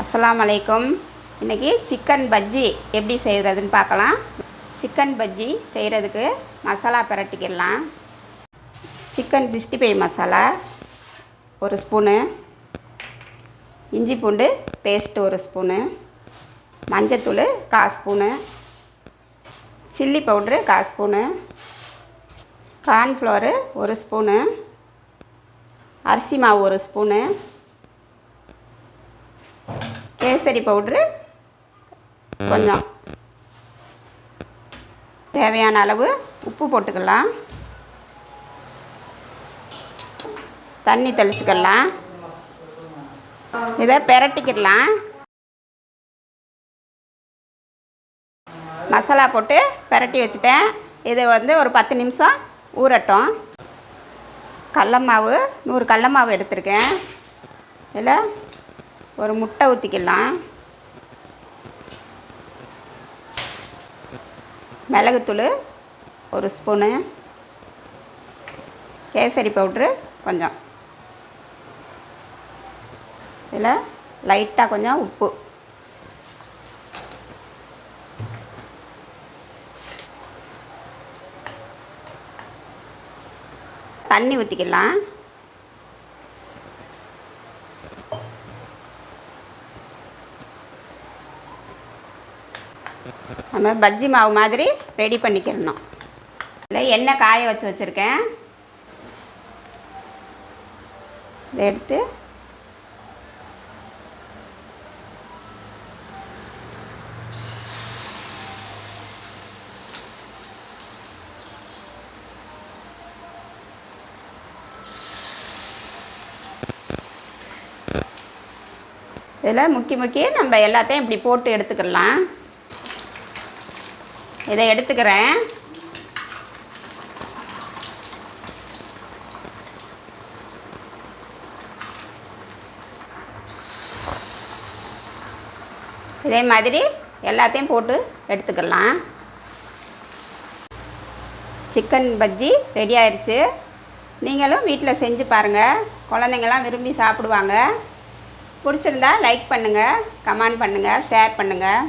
அஸ்ஸலாமு அலைக்கும். இன்றைக்கி சிக்கன் பஜ்ஜி எப்படி செய்கிறதுன்னு பார்க்கலாம். சிக்கன் பஜ்ஜி செய்கிறதுக்கு மசாலா பிரட்டிக்கிடலாம். சிக்கன் 65 மசாலா 1 ஸ்பூனு, இஞ்சி பூண்டு பேஸ்ட்டு 1 ஸ்பூனு, மஞ்சத்தூள் 1/4 spoon, chilli powder 1/4 spoon, cornflour 1 spoon, அரிசி மாவு 1 ஸ்பூனு, கேசரி பவுட்ரு கொஞ்சம், தேவையான அளவு உப்பு போட்டுக்கலாம். தண்ணி தெளிச்சுக்கலாம். இதை பிரட்டிக்கிடலாம். மசாலா போட்டு பிரட்டி வச்சுட்டேன். இது ஒரு 10 நிமிஷம் ஊறட்டும். கடல மாவு 100 கடல மாவு எடுத்திருக்கேன். இதில் ஒரு முட்டை ஊற்றிக்கலாம். மிளகுத்தூள் 1 ஸ்பூனு, கேசரி பவுட்ரு கொஞ்சம், இதில் லைட்டாக கொஞ்சம் உப்பு, தண்ணி ஊற்றிக்கலாம். நம்ம பஜ்ஜி மாவு மாதிரி ரெடி பண்ணிக்கிடணும். இல்லை எண்ணெய் காய வச்சுருக்கேன். இதை எடுத்து இதில் முக்கி நம்ம எல்லாத்தையும் இப்படி போட்டு எடுத்துக்கலாம். இதை எடுத்துக்கிறேன். இதே மாதிரி எல்லாத்தையும் போட்டு எடுத்துக்கலாம். சிக்கன் பஜ்ஜி ரெடி ஆயிடுச்சு. நீங்களும் வீட்டில் செஞ்சு பாருங்கள். குழந்தைங்கள்லாம் விரும்பி சாப்பிடுவாங்க. பிடிச்சிருந்தா லைக் பண்ணுங்கள், கமெண்ட் பண்ணுங்கள், ஷேர் பண்ணுங்கள்.